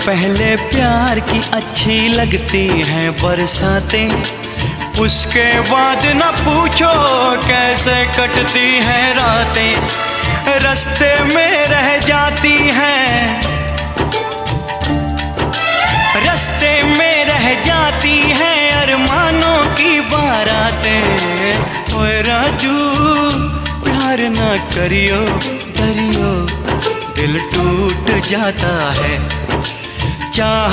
पहले प्यार की अच्छी लगती हैं बरसातें, उसके बाद न पूछो कैसे कटती हैं रातें। रास्ते में रह जाती हैं, रास्ते में रह जाती हैं अरमानों की बारातें। ओए राजू प्यार ना करियो, डरियो दिल टूट जाता है। चाह